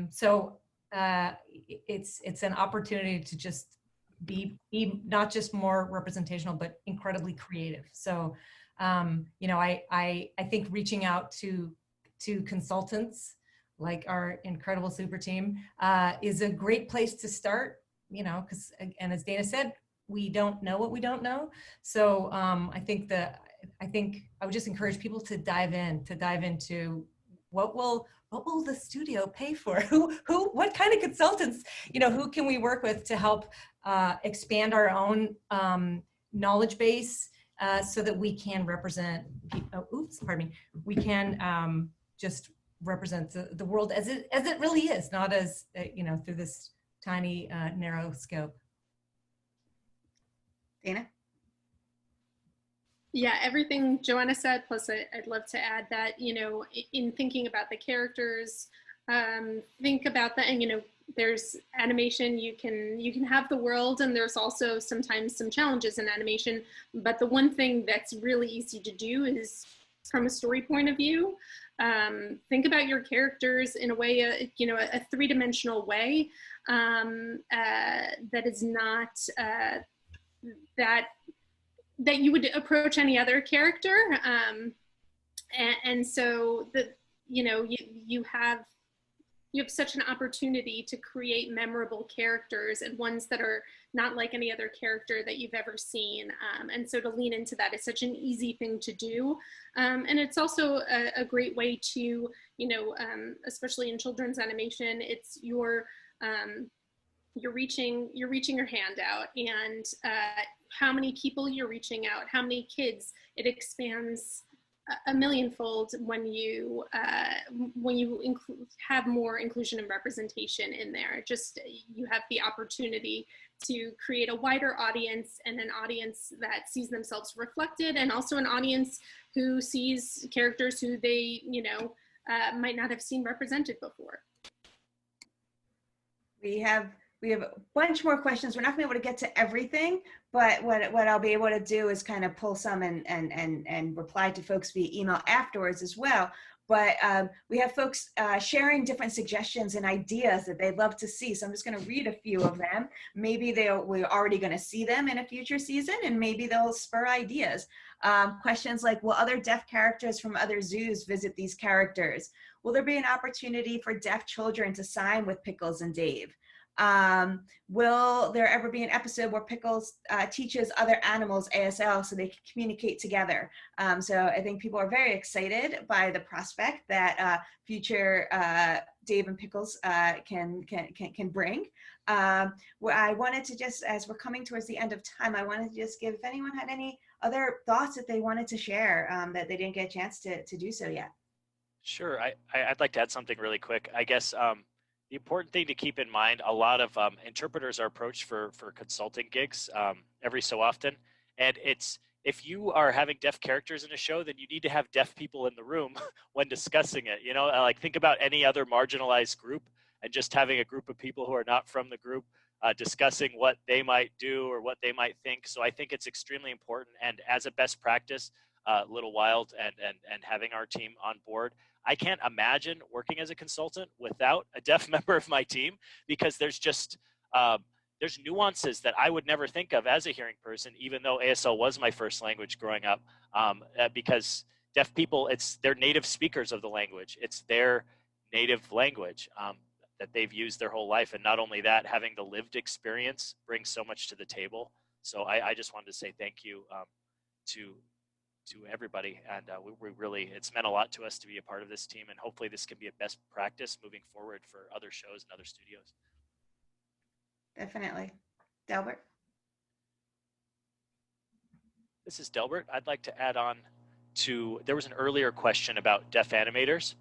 So it's an opportunity to just be not just more representational, but incredibly creative. So, I think reaching out to consultants like our incredible super team is a great place to start, because, and as Dana said, we don't know what we don't know. So I think I would just encourage people to dive into what will the studio pay for? What kind of consultants, who can we work with to help expand our own knowledge base so that we can represent, we can just represent the world as it really is, not as, through this tiny, narrow scope. Dana? Yeah, everything Johanna said, plus I'd love to add that, in thinking about the characters, think about that, and there's animation, you can have the world, and there's also sometimes some challenges in animation, but the one thing that's really easy to do is, from a story point of view, think about your characters in a way, a three-dimensional way that is not that you would approach any other character, and so you have such an opportunity to create memorable characters and ones that are not like any other character that you've ever seen, and so to lean into that is such an easy thing to do, and it's also a great way to, especially in children's animation, it's you're reaching your hand out, and how many people you're reaching out, how many kids, it expands a millionfold when you have more inclusion and representation in there. Just, you have the opportunity to create a wider audience, and an audience that sees themselves reflected, and also an audience who sees characters who they might not have seen represented before. We have a bunch more questions. We're not going to be able to get to everything, but what I'll be able to do is kind of pull some and reply to folks via email afterwards as well. But we have folks sharing different suggestions and ideas that they'd love to see. So I'm just going to read a few of them. Maybe we're already going to see them in a future season, and maybe they'll spur ideas. Questions like, will other deaf characters from other zoos visit these characters? Will there be an opportunity for deaf children to sign with Pickles and Dave? Will there ever be an episode where Pickles teaches other animals ASL so they can communicate together? So I think people are very excited by the prospect that future Dave and Pickles can bring. Well, I wanted to just, as we're coming towards the end of time, I wanted to just give, if anyone had any other thoughts that they wanted to share that they didn't get a chance to do so yet. Sure. I'd like to add something really quick. I guess the important thing to keep in mind, a lot of interpreters are approached for consulting gigs every so often. And it's, if you are having deaf characters in a show, then you need to have deaf people in the room when discussing it. You know, like think about any other marginalized group and just having a group of people who are not from the group discussing what they might do or what they might think. So I think it's extremely important. And as a best practice, Little Wild and having our team on board, I can't imagine working as a consultant without a deaf member of my team, because there's just there's nuances that I would never think of as a hearing person, even though ASL was my first language growing up, because deaf people, they're native speakers of the language. It's their native language that they've used their whole life. And not only that, having the lived experience brings so much to the table. So I just wanted to say thank you to everybody, and we really, it's meant a lot to us to be a part of this team, and hopefully this can be a best practice moving forward for other shows and other studios. Definitely. Delbert? This is Delbert. I'd like to add on to, there was an earlier question about deaf animators,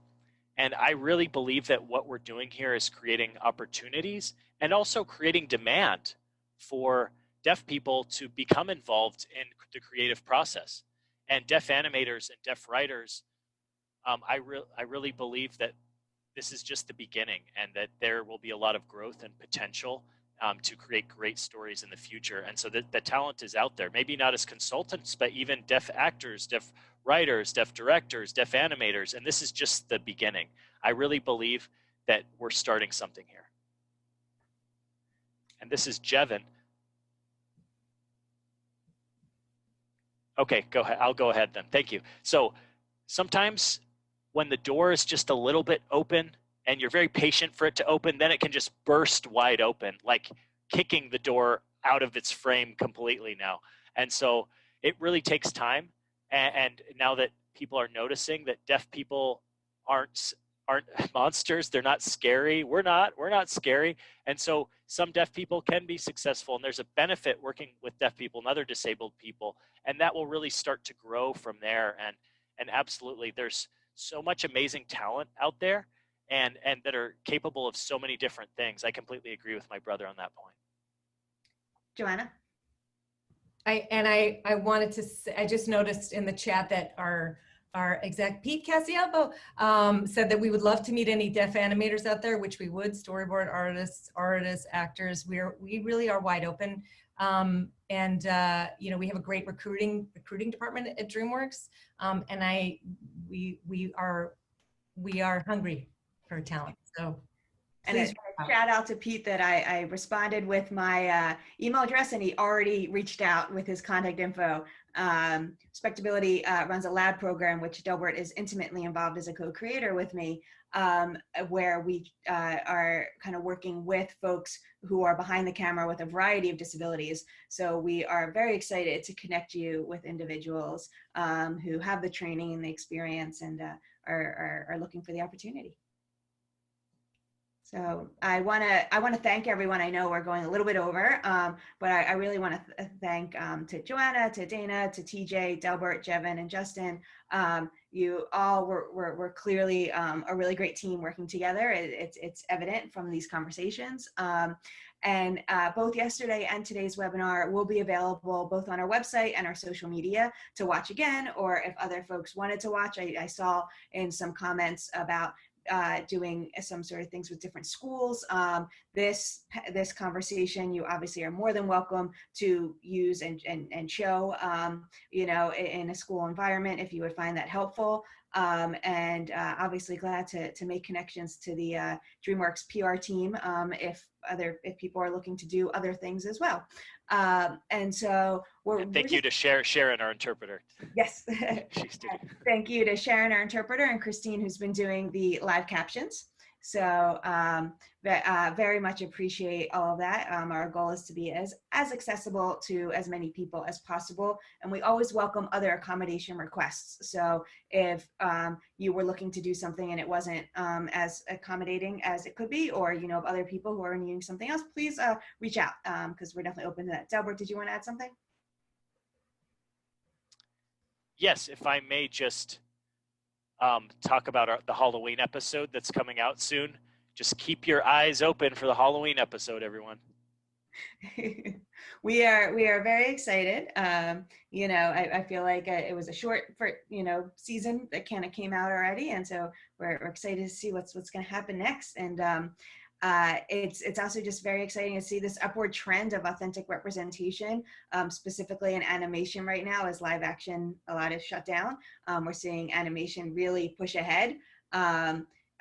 and I really believe that what we're doing here is creating opportunities and also creating demand for deaf people to become involved in the creative process. And deaf animators and deaf writers, I really believe that this is just the beginning, and that there will be a lot of growth and potential to create great stories in the future. And so the talent is out there, maybe not as consultants, but even deaf actors, deaf writers, deaf directors, deaf animators. And this is just the beginning. I really believe that we're starting something here. And this is Jevon. Okay, go ahead. I'll go ahead then. Thank you. So sometimes when the door is just a little bit open and you're very patient for it to open, then it can just burst wide open, like kicking the door out of its frame completely now. And so it really takes time. And now that people are noticing that deaf people aren't monsters, they're not scary. We're not scary. And so some deaf people can be successful, and there's a benefit working with deaf people and other disabled people, and that will really start to grow from there. And absolutely, there's so much amazing talent out there, and that are capable of so many different things. I completely agree with my brother on that point. Johanna? I wanted to say, I just noticed in the chat that our exec Pete Casielbo said that we would love to meet any deaf animators out there, which we would, storyboard artists, actors. We really are wide open. You know, we have a great recruiting department at DreamWorks. And we are hungry for talent. So and a shout out to Pete that I responded with my email address, and he already reached out with his contact info. RespectAbility runs a lab program, which Delbert is intimately involved as a co-creator with me, where we are kind of working with folks who are behind the camera with a variety of disabilities. So we are very excited to connect you with individuals who have the training and the experience, and are looking for the opportunity. So I want to thank everyone. I know we're going a little bit over, but I really want to thank to Johanna, to Dana, to TJ, Delbert, Jevon, and Justin. You all were clearly a really great team working together. It's evident from these conversations. And both yesterday and today's webinar will be available both on our website and our social media to watch again, or if other folks wanted to watch. I saw in some comments about doing some sort of things with different schools. This conversation, you obviously are more than welcome to use and show, you know, in a school environment if you would find that helpful. Obviously glad to make connections to the DreamWorks PR team if people are looking to do other things as well. And so thank you to Sharon, our interpreter. Yes. Thank you to Sharon, our interpreter, and Christine, who's been doing the live captions. So very much appreciate all of that. Our goal is to be as accessible to as many people as possible. And we always welcome other accommodation requests. So if you were looking to do something and it wasn't as accommodating as it could be, or you know of other people who are needing something else, please reach out because we're definitely open to that. Delbert, did you want to add something? Yes, if I may just talk about the Halloween episode that's coming out soon. Just keep your eyes open for the Halloween episode, everyone. We are very excited. You know, I feel like it was a short season that kind of came out already, and so we're excited to see what's going to happen next. And it's also just very exciting to see this upward trend of authentic representation, specifically in animation right now, as live action a lot is shut down. We're seeing animation really push ahead.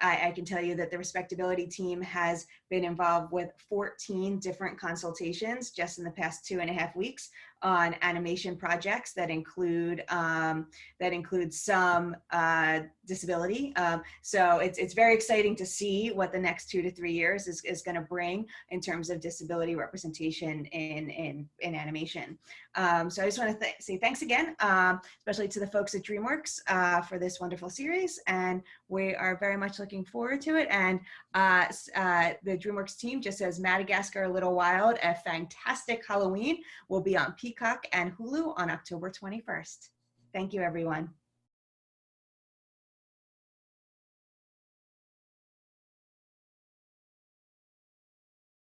I can tell you that the RespectAbility team has been involved with 14 different consultations just in the past 2.5 weeks on animation projects that include some disability. So it's very exciting to see what the next 2 to 3 years is going to bring in terms of disability representation in animation. So I just want to say thanks again, especially to the folks at DreamWorks for this wonderful series, and we are very much looking forward to it. And the DreamWorks team just says Madagascar, A Little Wild, a fantastic Halloween will be on Peacock and Hulu on October 21st. Thank you, everyone.